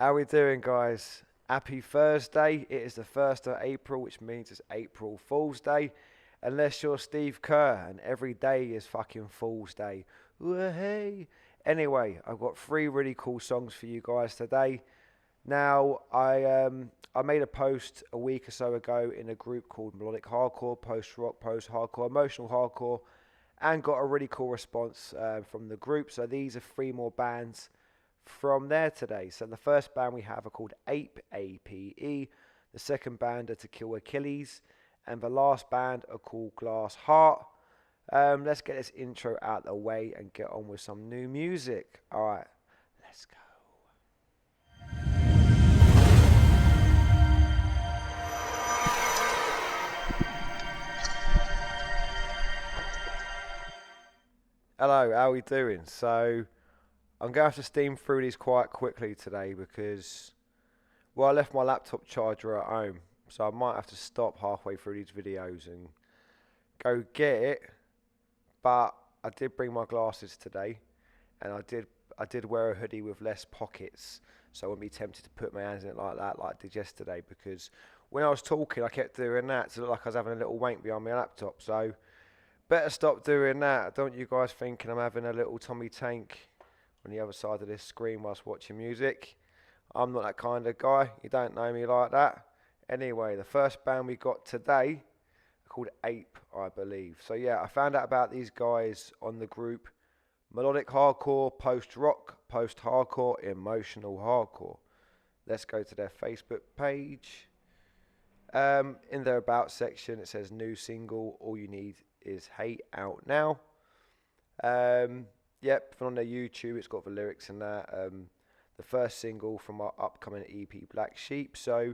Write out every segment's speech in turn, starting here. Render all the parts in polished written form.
How we doing, guys? Happy Thursday. It is the 1st of April, which means it's April Fool's Day. Unless you're Steve Kerr and every day is fucking Fool's Day. Hey. Anyway, I've got 3 really cool songs for you guys today. Now, I made a post a week or so ago in a group called Melodic Hardcore, Post-Rock, Post-Hardcore, Emotional Hardcore, and got a really cool response from the group. So these are 3 more bands from there today. So the first band we have are called Ape, A-P-E. The second band are To Kill Achilles. And the last band are called Glass Heart. Let's get this intro out of the way and get on with some new music. Alright, let's go. Hello, how are we doing? So, I'm going to have to steam through these quite quickly today because, well, I left my laptop charger at home. So I might have to stop halfway through these videos and go get it. But I did bring my glasses today. And I did wear a hoodie with less pockets. So I wouldn't be tempted to put my hands in it like that like I did yesterday. Because when I was talking, I kept doing that to look like I was having a little wank behind my laptop. So better stop doing that. Don't you guys thinking I'm having a little Tommy Tank on the other side of this screen whilst watching music? I'm not that kind of guy. You don't know me like that. Anyway, the first band we got today are called Ape, I believe. So yeah, I found out about these guys on the group Melodic Hardcore, Post-Rock, Post-Hardcore, Emotional Hardcore. Let's go to their Facebook page. In their About section, it says new single, All You Need Is Hate, out now. Yep, on their YouTube, it's got the lyrics in that. The first single from our upcoming EP, Black Sheep. So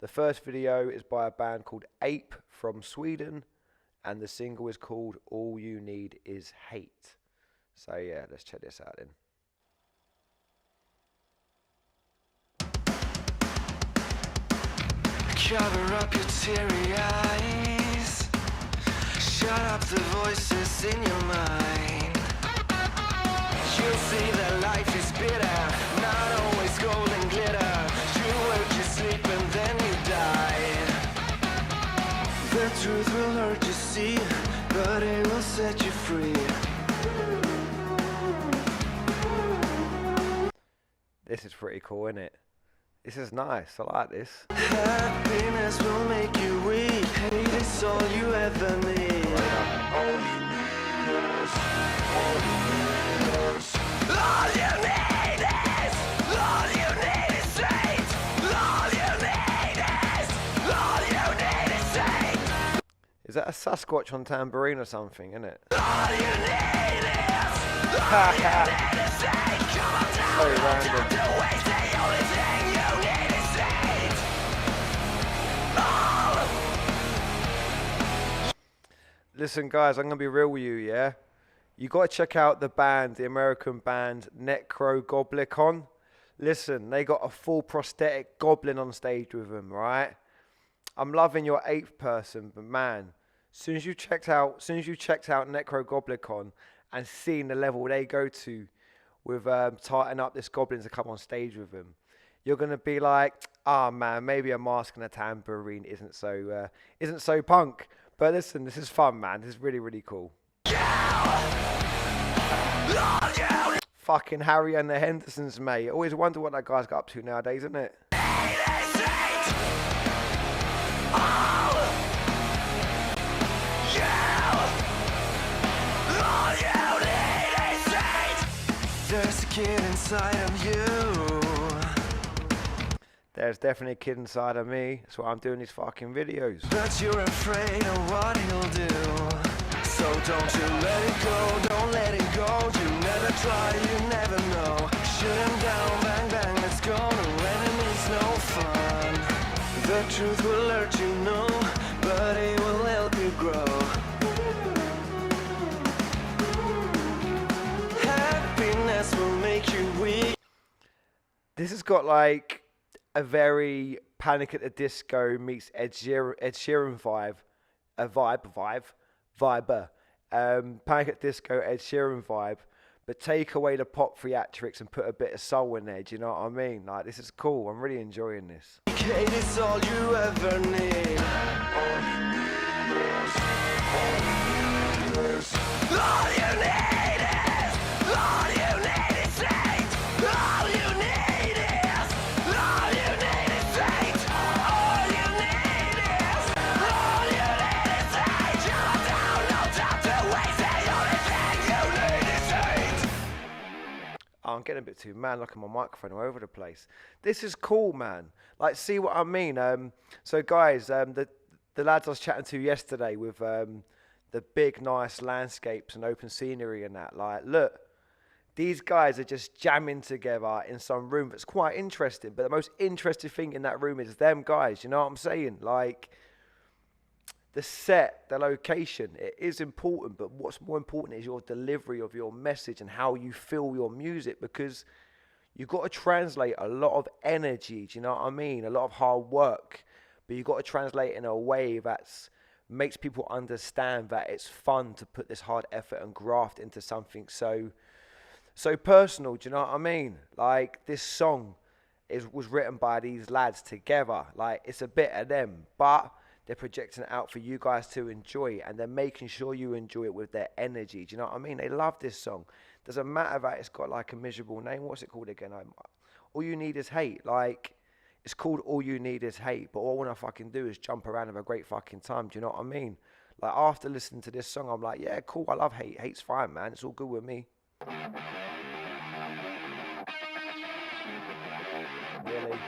the first video is by a band called Ape from Sweden, and the single is called All You Need Is Hate. So yeah, let's check this out then. Cover up your teary eyes. Shut up the voices in your mind. You'll see that life is bitter, not always gold and glitter. You work, you sleep, and then you die. The truth will hurt you, see, but it will set you free. This is pretty cool, isn't it? This is nice. I like this. Happiness will make you weak. Hate is all you ever need. All you need is all you need is all you need is hate. All you need is hate. Is that a Sasquatch on tambourine or something, isn't it? All you need is hate. Come on down, very random. the waste, the only thing you need is hate. Listen, guys, I'm going to be real with you, yeah? You got to check out the band, the American band, Necrogoblicon. Listen, they got a full prosthetic goblin on stage with them, right? I'm loving your 8th person, but man, as soon as you checked out Necrogoblicon and seeing the level they go to with tightening up this goblin to come on stage with them, you're gonna be like, ah, man, maybe a mask and a tambourine isn't so punk. But listen, this is fun, man. This is really, really cool. Fucking Harry and the Hendersons, mate. Always wonder what that guy's got up to nowadays, isn't it? There's a kid inside of you. There's definitely a kid inside of me. That's why I'm doing these fucking videos. But you're afraid of what he'll do. So don't you let it go, don't let it go. You never try, you never know. Shoot him down, bang bang, let's go. No enemies, no fun. The truth will hurt you, no, but it will help you grow. Happiness will make you weak. This has got like a very Panic at the Disco meets Ed Sheeran vibe. Panic at Disco, Ed Sheeran vibe. but take away the pop theatrics and put a bit of soul in there. Do you know what I mean? Like, this is cool. I'm really enjoying this. Kate is all you ever need. All you need is hate. All you need is hate. All you need is hate. You're down, no time to waste. The only thing you need is hate. Oh, I'm getting a bit too mad, looking at my microphone all over the place. This is cool, man. Like, see what I mean? So guys, the lads I was chatting to yesterday with the big, nice landscapes and open scenery and that. Like, look, these guys are just jamming together in some room that's quite interesting. But the most interesting thing in that room is them guys. You know what I'm saying? Like, the set, the location, it is important. But what's more important is your delivery of your message and how you feel your music, because you've got to translate a lot of energy. Do you know what I mean? A lot of hard work. But you've got to translate it in a way that's makes people understand that it's fun to put this hard effort and graft into something so personal. Do you know what I mean? Like, this song was written by these lads together. Like, it's a bit of them, but they're projecting it out for you guys to enjoy, and they're making sure you enjoy it with their energy. Do you know what I mean? They love this song. Doesn't matter that it's got like a miserable name. What's it called again? All You Need Is Hate. Like, it's called All You Need Is Hate, but all I want to fucking do is jump around and have a great fucking time. Do you know what I mean? Like, after listening to this song, I'm like, yeah, cool, I love hate. Hate's fine, man. It's all good with me. Really?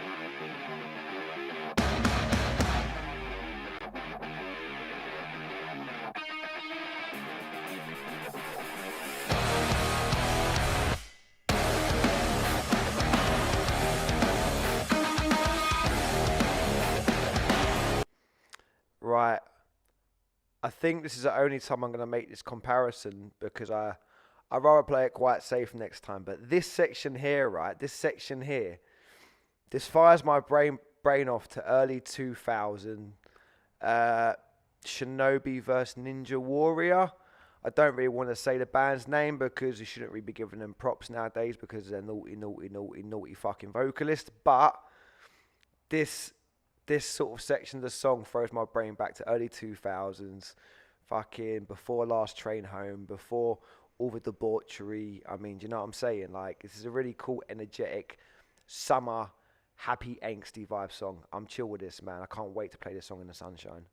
Right. I think this is the only time I'm going to make this comparison, because I'd rather play it quite safe next time. But this section here, right, this fires my brain off to early 2000, Shinobi versus Ninja Warrior. I don't really want to say the band's name because you shouldn't really be giving them props nowadays because they're naughty fucking vocalists. But this sort of section of the song throws my brain back to early 2000s, fucking before Last Train Home, before all the debauchery. I mean, do you know what I'm saying? Like, this is a really cool, energetic, summer, happy, angsty vibe song. I'm chill with this, man. I can't wait to play this song in the sunshine.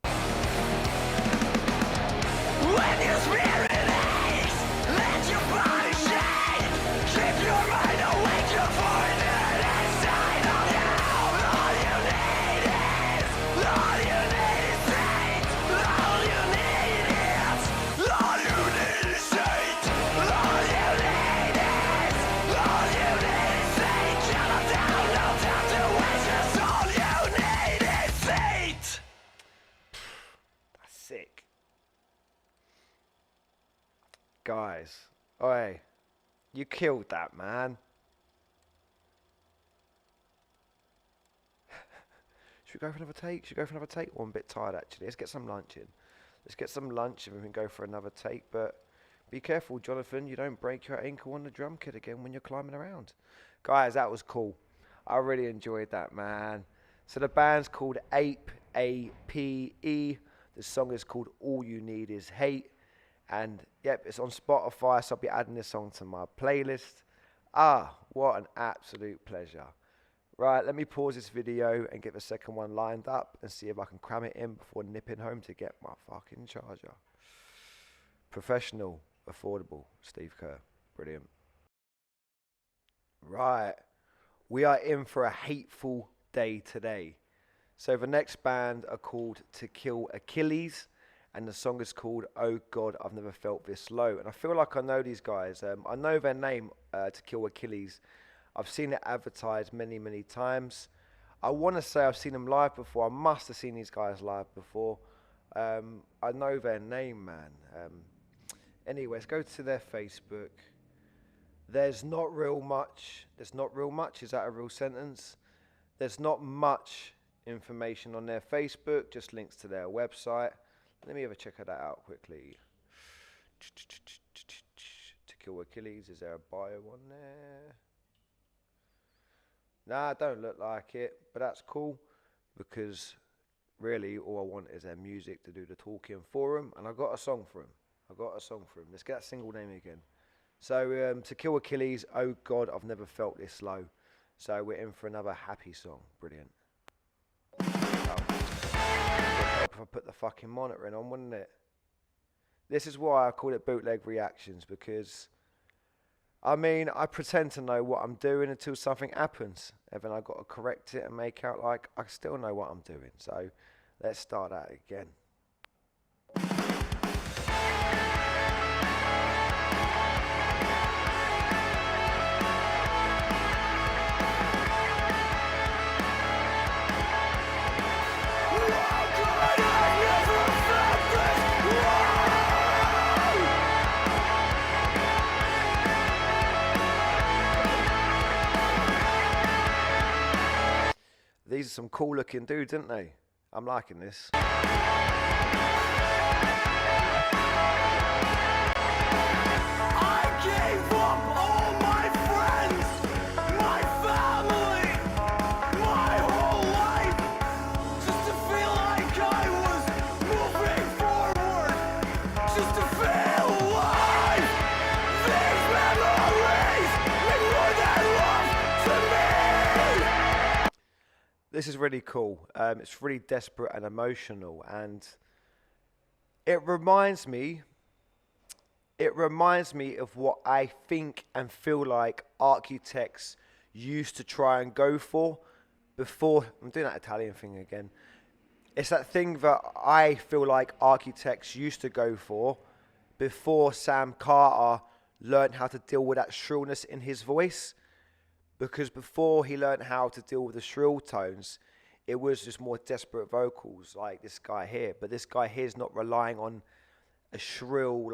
When your spirit aches, let your body shake. Keep your mind awake, you'll find it inside of you. All you need is hate. All you need is hate. All you need is hate. Shut them down, no time to waste. 'Cause all you need is hate. That's sick. Guys, oi, you killed that, man. Should we go for another take? Oh, I'm a bit tired, actually. Let's get some lunch in. And we can go for another take. But be careful, Jonathan. You don't break your ankle on the drum kit again when you're climbing around. Guys, that was cool. I really enjoyed that, man. So the band's called Ape, A-P-E. The song is called All You Need Is Hate. And, yep, it's on Spotify, so I'll be adding this song to my playlist. Ah, what an absolute pleasure. Right, let me pause this video and get the second one lined up and see if I can cram it in before nipping home to get my fucking charger. Professional, affordable, Steve Kerr. Brilliant. Right, we are in for a hateful day today. So the next band are called To Kill Achilles. And the song is called Oh God, I've Never Felt This Low. And I feel like I know these guys. I know their name, To Kill Achilles. I've seen it advertised many, many times. I want to say I've seen them live before. I must have seen these guys live before. I know their name, man. Anyway, let's go to their Facebook. There's not real much. Is that a real sentence? There's not much information on their Facebook, just links to their website. Let me have a check of that out quickly. To Kill Achilles. Is there a bio on there? Nah, don't look like it, but that's cool because really all I want is their music to do the talking for them, and I got a song for them. Let's get that single name again. So To Kill Achilles, oh God, I've never felt this low. So we're in for another happy song. Brilliant. Oh. If I put the fucking monitoring on, wouldn't it? This is why I call it Bootleg Reactions, because I mean, I pretend to know what I'm doing until something happens, and then I've got to correct it and make out like I still know what I'm doing. So let's start that again. These are some cool looking dudes, aren't they? I'm liking this. I gave up all my friends, my family, my whole life, just to feel like I was moving forward, just to feel alive. These memories mean more than love to me. This is really cool. It's really desperate and emotional, and it reminds me of what I think and feel like architects used to try and go for before. I'm doing that Italian thing again. It's that thing that I feel like architects used to go for before Sam Carter learned how to deal with that shrillness in his voice. Because before he learned how to deal with the shrill tones, it was just more desperate vocals like this guy here. But this guy here is not relying on a shrill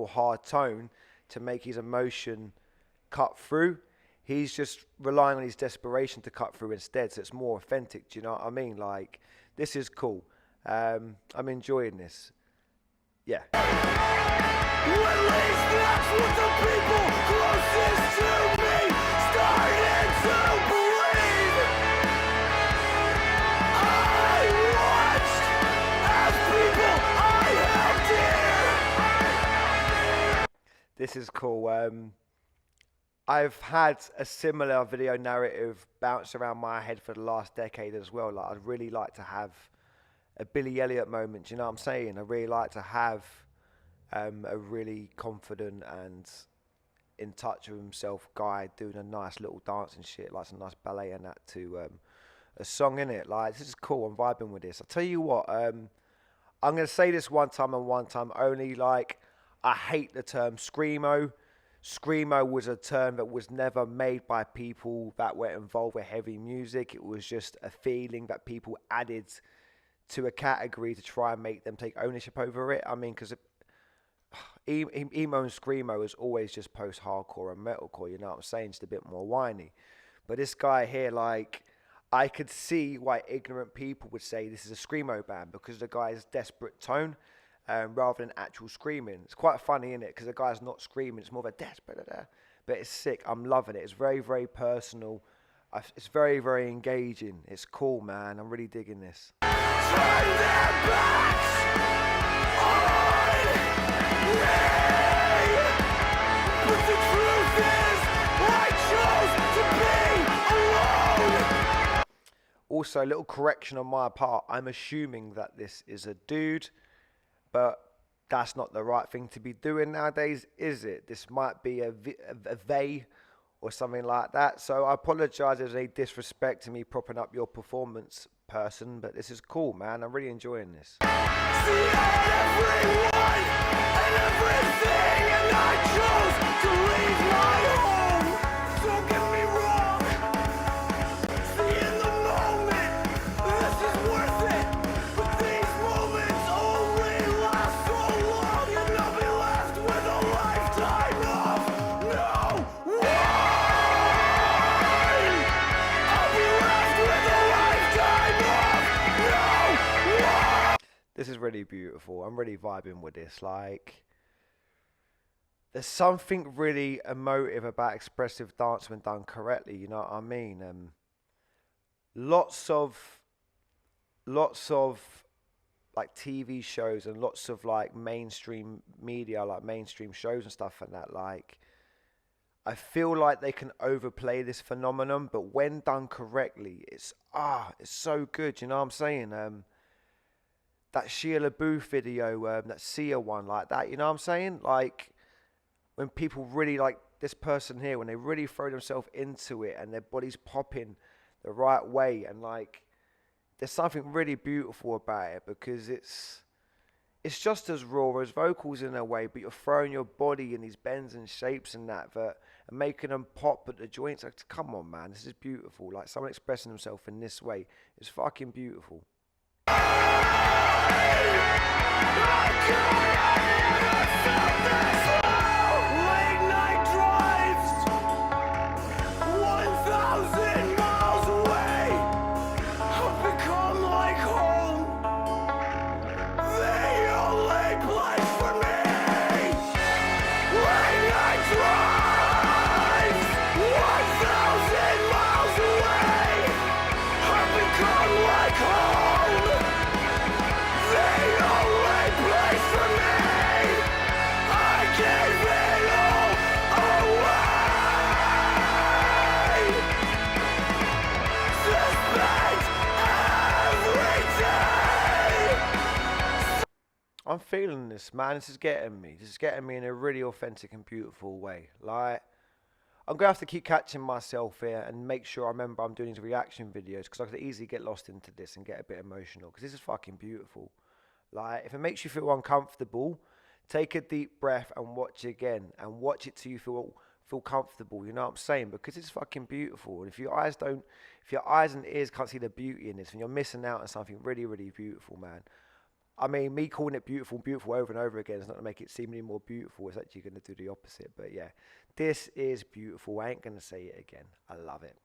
hard tone to make his emotion cut through. He's just relying on his desperation to cut through instead. So it's more authentic. Do you know what I mean? Like, this is cool. I'm enjoying this. Yeah. At least that's what the people closest to me started to believe. I watched as people I held dear. This is cool. I've had a similar video narrative bounce around my head for the last decade as well. Like, I'd really like to have a Billy Elliot moment. Do you know what I'm saying? I'd really like to have a really confident and in touch with himself guy doing a nice little dance and shit, like some nice ballet and that to a song in it. Like, this is cool. I'm vibing with this. I'll tell you what, I'm gonna say this one time and one time only. Like, I hate the term screamo. Screamo was a term that was never made by people that were involved with heavy music. It was just a feeling that people added to a category to try and make them take ownership over it. I mean, because emo and screamo is always just post-hardcore and metalcore, you know what I'm saying? Just a bit more whiny. But this guy here, like, I could see why ignorant people would say this is a screamo band because of the guy's desperate tone rather than actual screaming. It's quite funny, isn't it? Because the guy's not screaming, it's more of a desperate, but it's sick. I'm loving it. It's very, very personal. It's very, very engaging. It's cool, man. I'm really digging this. Turn their backs on me. But the truth is, I chose to be alone. Also, a little correction on my part. I'm assuming that this is a dude, but that's not the right thing to be doing nowadays, is it? This might be a they or something like that. So I apologize if there's any disrespect to me propping up your performance person, but this is cool, man. I'm really enjoying this. See, I had everyone and everything, and I chose to leave my home. Don't get me wrong. See, in the moment, this is worth it. But these moments only last so long, and I'll be left with a lifetime of no one. I'll be left with a lifetime of no one. This is really beautiful. I'm really vibing with this. Like, there's something really emotive about expressive dance when done correctly. You know what I mean? Lots of lots of like TV shows and lots of like mainstream media, like mainstream shows and stuff and that. Like, I feel like they can overplay this phenomenon, but when done correctly, it's so good. You know what I'm saying? That Sheila Booth video, that Sia one, like that. You know what I'm saying? Like, when people really like this person here, when they really throw themselves into it and their body's popping the right way, and like there's something really beautiful about it because it's just as raw as vocals in a way, but you're throwing your body in these bends and shapes and that and making them pop at the joints. Like, come on, man, this is beautiful. Like, someone expressing themselves in this way is fucking beautiful. I'm feeling this, man. This is getting me. This is getting me in a really authentic and beautiful way. Like, I'm going to have to keep catching myself here and make sure I remember I'm doing these reaction videos, because I could easily get lost into this and get a bit emotional, because this is fucking beautiful. Like, if it makes you feel uncomfortable, take a deep breath and watch again, and watch it till you feel comfortable. You know what I'm saying? Because it's fucking beautiful. And if your eyes and ears can't see the beauty in this, then you're missing out on something really, really beautiful, man. I mean, me calling it beautiful over and over again is not going to make it seem any more beautiful. It's actually going to do the opposite. But yeah, this is beautiful. I ain't going to say it again. I love it.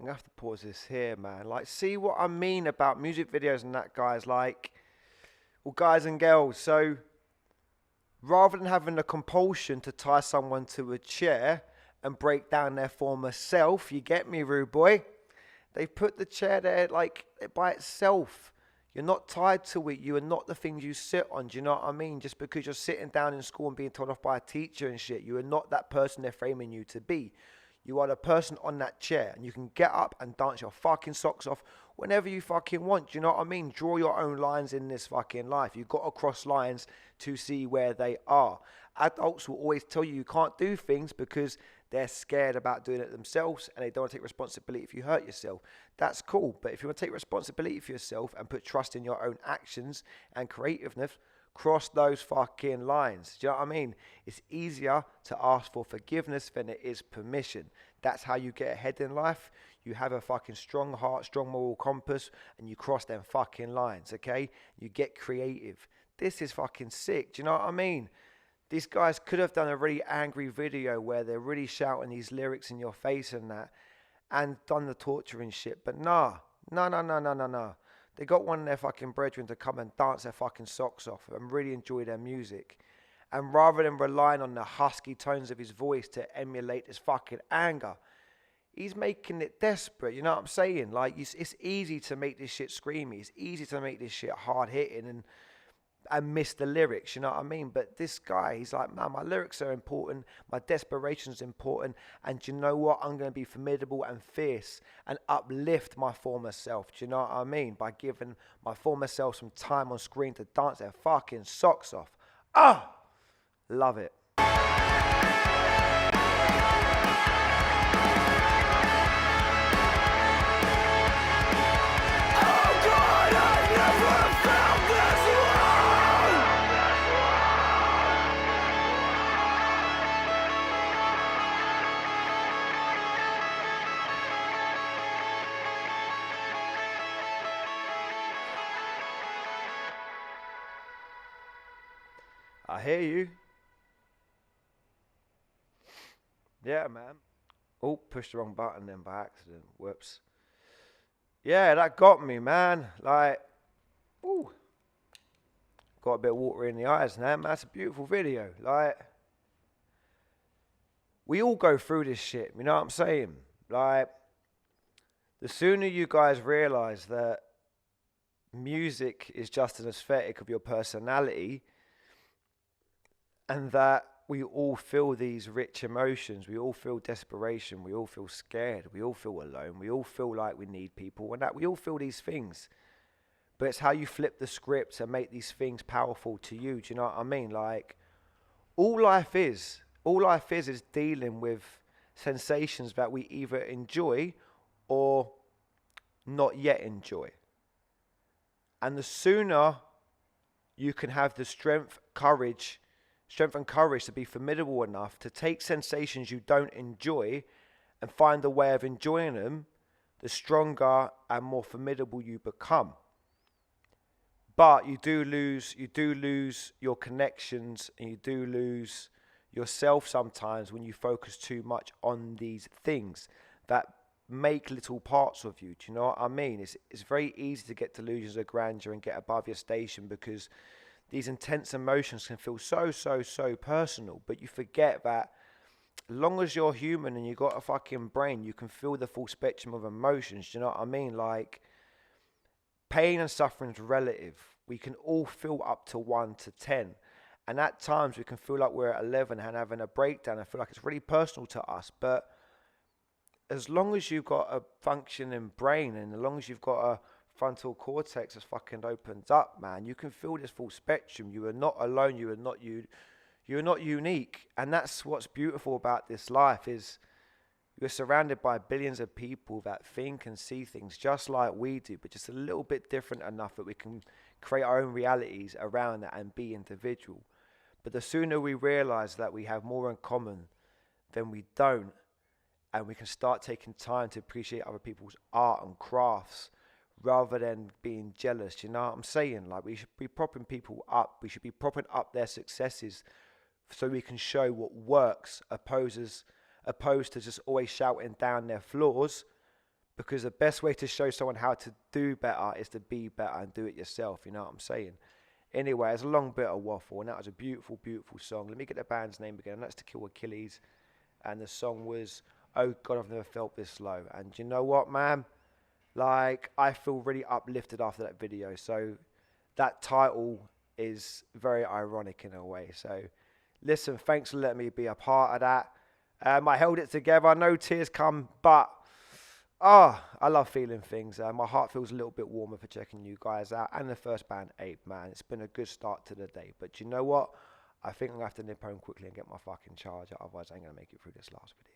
I have to pause this here, man. Like, see what I mean about music videos and that, guys. Like, well, guys and girls. So, rather than having the compulsion to tie someone to a chair and break down their former self, you get me, rude boy? They put the chair there, like, by itself. You're not tied to it. You are not the things you sit on. Do you know what I mean? Just because you're sitting down in school and being told off by a teacher and shit, you are not that person they're framing you to be. You are the person on that chair, and you can get up and dance your fucking socks off whenever you fucking want. Do you know what I mean? Draw your own lines in this fucking life. You've got to cross lines to see where they are. Adults will always tell you can't do things because they're scared about doing it themselves, and they don't want to take responsibility if you hurt yourself. That's cool, but if you want to take responsibility for yourself and put trust in your own actions and creativeness, cross those fucking lines. Do you know what I mean? It's easier to ask for forgiveness than it is permission. That's how you get ahead in life. You have a fucking strong heart, strong moral compass, and you cross them fucking lines, okay? You get creative. This is fucking sick. Do you know what I mean? These guys could have done a really angry video where they're really shouting these lyrics in your face and that, and done the torturing shit, but nah. They got one of their fucking brethren to come and dance their fucking socks off and really enjoy their music. And rather than relying on the husky tones of his voice to emulate his fucking anger, he's making it desperate. You know what I'm saying? Like, it's easy to make this shit screamy. It's easy to make this shit hard hitting miss the lyrics, you know what I mean? But this guy, he's like, man, my lyrics are important, my desperation's important, and do you know what? I'm going to be formidable and fierce and uplift my former self, do you know what I mean? By giving my former self some time on screen to dance their fucking socks off. Ah! Love it. I hear you. Yeah, man. Oh, pushed the wrong button then by accident. Whoops. Yeah, that got me, man. Like, ooh. Got a bit of water in the eyes now, man. That's a beautiful video. Like, we all go through this shit, you know what I'm saying? Like, the sooner you guys realize that music is just an aesthetic of your personality, and that we all feel these rich emotions, we all feel desperation, we all feel scared, we all feel alone, we all feel like we need people, and that we all feel these things. But it's how you flip the script and make these things powerful to you. Do you know what I mean? Like, all life is dealing with sensations that we either enjoy or not yet enjoy. And the sooner you can have the strength and courage to be formidable enough to take sensations you don't enjoy and find a way of enjoying them, the stronger and more formidable you become. But you do lose your connections, and you do lose yourself sometimes when you focus too much on these things that make little parts of you. Do you know what I mean? It's very easy to get delusions of grandeur and get above your station, because these intense emotions can feel so personal. But you forget that as long as you're human and you've got a fucking brain, you can feel the full spectrum of emotions. Do you know what I mean? Like, pain and suffering is relative. We can all feel up to 1 to 10. And at times we can feel like we're at 11 and having a breakdown. I feel like it's really personal to us. But as long as you've got a functioning brain, and as long as you've got a frontal cortex that's fucking opened up, man, you can feel this full spectrum. You are not alone. You are not unique. And that's what's beautiful about this life, is you're surrounded by billions of people that think and see things just like we do, but just a little bit different enough that we can create our own realities around that and be individual. But the sooner we realize that we have more in common than we don't, and we can start taking time to appreciate other people's art and crafts rather than being jealous, you know what I'm saying? Like, we should be propping people up. We should be propping up their successes so we can show what works, opposed to just always shouting down their flaws. Because the best way to show someone how to do better is to be better and do it yourself, you know what I'm saying? Anyway, it's a long bit of waffle, and that was a beautiful, beautiful song. Let me get the band's name again. That's To Kill Achilles, and the song was Oh God, I've Never Felt This Low. And you know what, man? Like, I feel really uplifted after that video. So that title is very ironic in a way. So listen, thanks for letting me be a part of that. I held it together. No tears come, but I love feeling things. My heart feels a little bit warmer for checking you guys out. And the first band, Ape, man. It's been a good start to the day. But you know what? I think I'm going to have to nip home quickly and get my fucking charger. Otherwise, I ain't going to make it through this last video.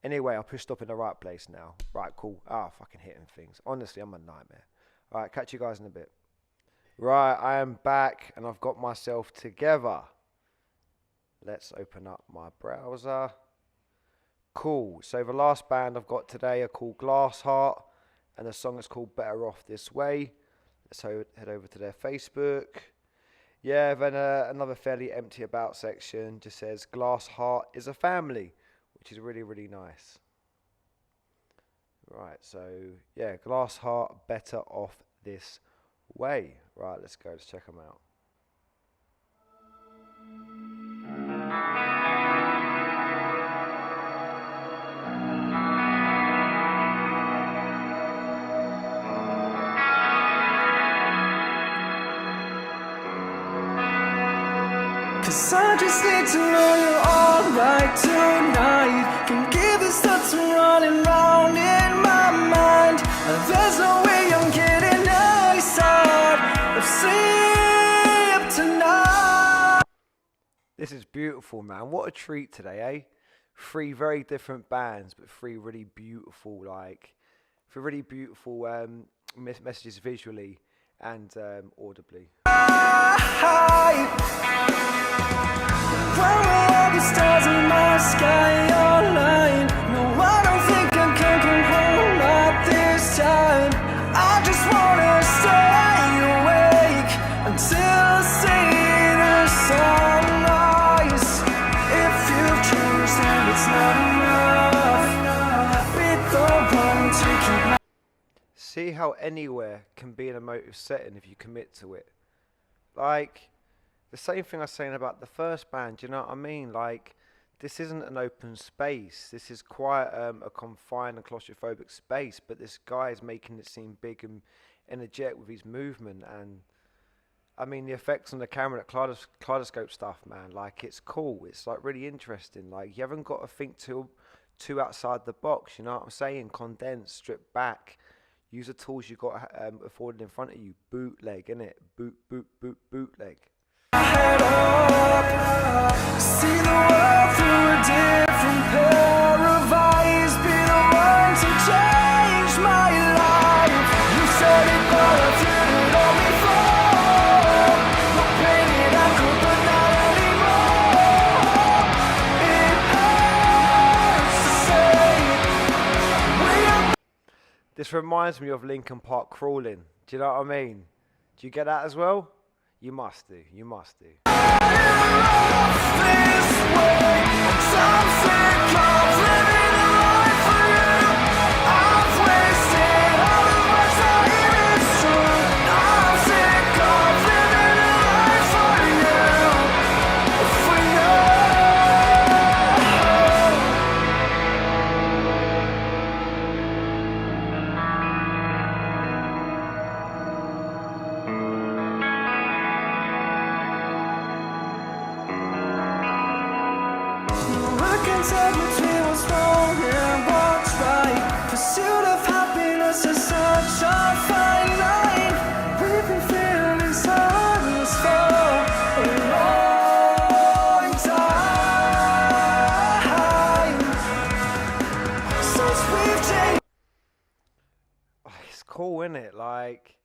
Anyway, I'll push stop in the right place now. Right, cool. Fucking hitting things. Honestly, I'm a nightmare. Alright, catch you guys in a bit. Right, I am back and I've got myself together. Let's open up my browser. Cool. So the last band I've got today are called Glass Heart, and the song is called Better Off This Way. Let's head over to their Facebook. Yeah, then another fairly empty about section just says Glass Heart is a family, which is really, really nice. Right, so yeah, Glass Heart, Better Off This Way. Right, let's go, let's check them out. 'cause I just need to know you're alright tonight. Can give this thoughts running round in my mind. There's no way I'm getting outside of sleep tonight. This is beautiful, man. What a treat today, eh? 3 very different bands, but 3 really beautiful, messages visually and audibly. When will all the stars in my sky align? No, I don't think I can come home at this time. I just wanna stay awake until I see the sunrise. If you choose, then it's not enough. Be the one to keep. See how anywhere can be an emotive setting if you commit to it. Like, the same thing I was saying about the first band, you know what I mean? Like, this isn't an open space. This is quite a confined and claustrophobic space, but this guy is making it seem big and energetic with his movement. And, I mean, the effects on the camera, that kaleidoscope stuff, man, like, it's cool. It's, like, really interesting. Like, you haven't got to think too outside the box, you know what I'm saying? Condense, strip back. Use the tools you got afforded in front of you. Bootleg, innit? Bootleg. Head up, see the world through a different pair of eyes. Be the one to change my life. You said it, but I didn't know before. The pain that I could, but not anymore. It hurts to say we are. This reminds me of Linkin Park Crawling. Do you know what I mean? Do you get that as well? You must do. You must do. Tell between what's wrong and what's right. Pursuit of happiness is such a fine line. We've been feeling silence for a long time. Since we've changed. It's cool, innit? Like,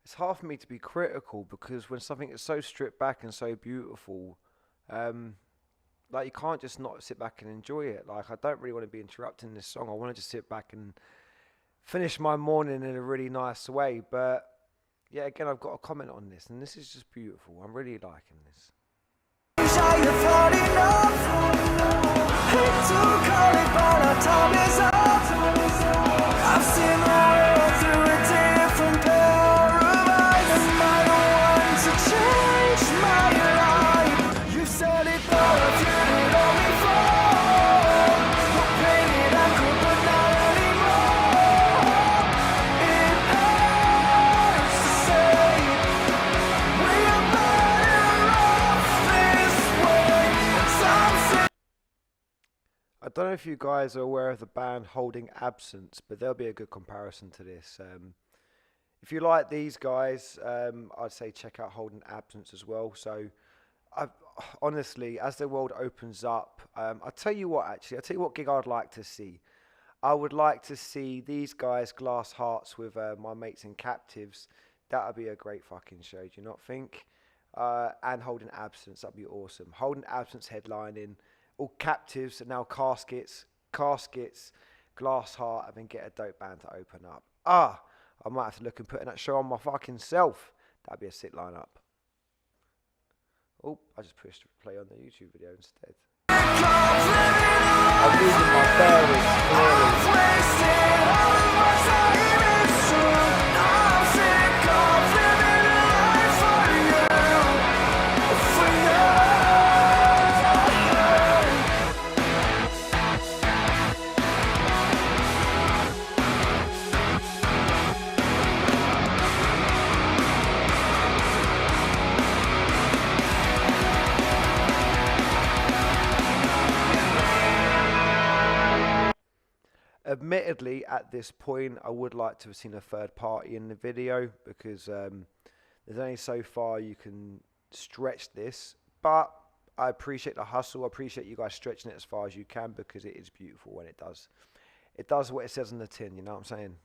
it's hard for me to be critical because when something is so stripped back and so beautiful, like, you can't just not sit back and enjoy it. Like, I don't really want to be interrupting this song. I want to just sit back and finish my morning in a really nice way. But, yeah, again, I've got a comment on this, and this is just beautiful. I'm really liking this. I've seen the world through a different pair of eyes. Am I the one to change my life? You said it, but I didn't know before. The pain that I could, but not anymore. It hurts to say we are better off this way. Some say. I don't know if you guys are aware of the band Holding Absence, but there'll be a good comparison to this. If you like these guys, I'd say check out Holding Absence as well. So, honestly, as the world opens up, I'll tell you what gig I'd like to see. I would like to see these guys, Glass Hearts, with my mates in Captives. That would be a great fucking show, do you not think? And Holding Absence, that'd be awesome. Holding Absence headlining. All Captives and now Caskets, Glass Heart, and then get a dope band to open up. I might have to look and putting that show on my fucking self. That'd be a sick lineup. Oh, I just pushed play on the YouTube video instead. I'm losing my bearings, Admittedly, at this point, I would like to have seen a third party in the video because there's only so far you can stretch this. But I appreciate the hustle. I appreciate you guys stretching it as far as you can because it is beautiful when it does. It does what it says on the tin, you know what I'm saying?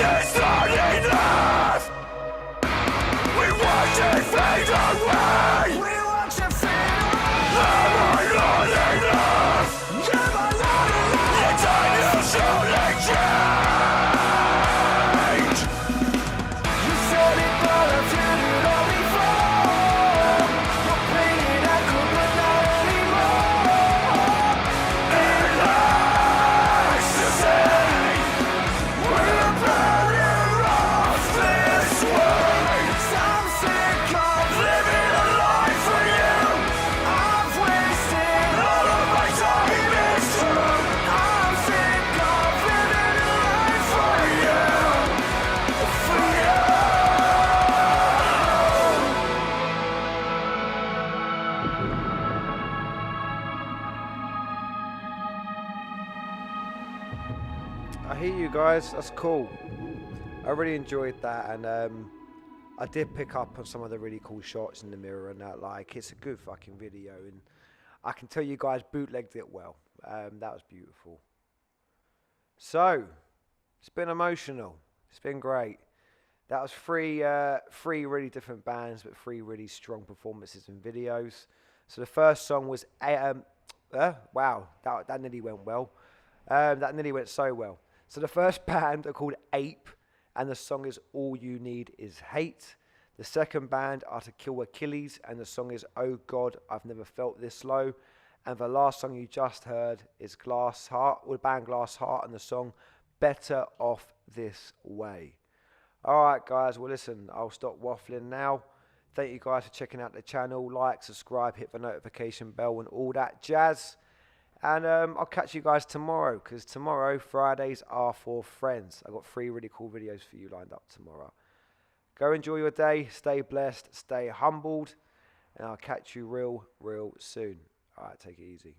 It's not enough. We watch it fade away. We watch it fade away. Never not enough. Never not enough. Your time you surely change. You said it, but I've heard it all before. You're playing echo, but not anymore. And life's the same. We're better off this way. I'm sick of living a life for you. I've wasted all of my time, it's true. I'm sick of living a life for you. For you. I hear you guys. That's cool. I really enjoyed that, and I did pick up on some of the really cool shots in the mirror and that. Like, it's a good fucking video, and I can tell you guys bootlegged it well. That was beautiful. So, it's been emotional. It's been great. That was three really different bands, but three really strong performances and videos. So the first song was wow, that nearly went well. That nearly went so well. So the first band are called Ape, and the song is All You Need Is Hate. The second band are To Kill Achilles, and the song is Oh God, I've Never Felt This Low. And the last song you just heard is Glass Heart, or the band Glass Heart, and the song Better Off This Way. Alright guys, well listen, I'll stop waffling now. Thank you guys for checking out the channel. Like, subscribe, hit the notification bell and all that jazz. And I'll catch you guys tomorrow, because tomorrow, Fridays are for friends. I've got 3 really cool videos for you lined up tomorrow. Go enjoy your day, stay blessed, stay humbled, and I'll catch you real soon. Alright, take it easy.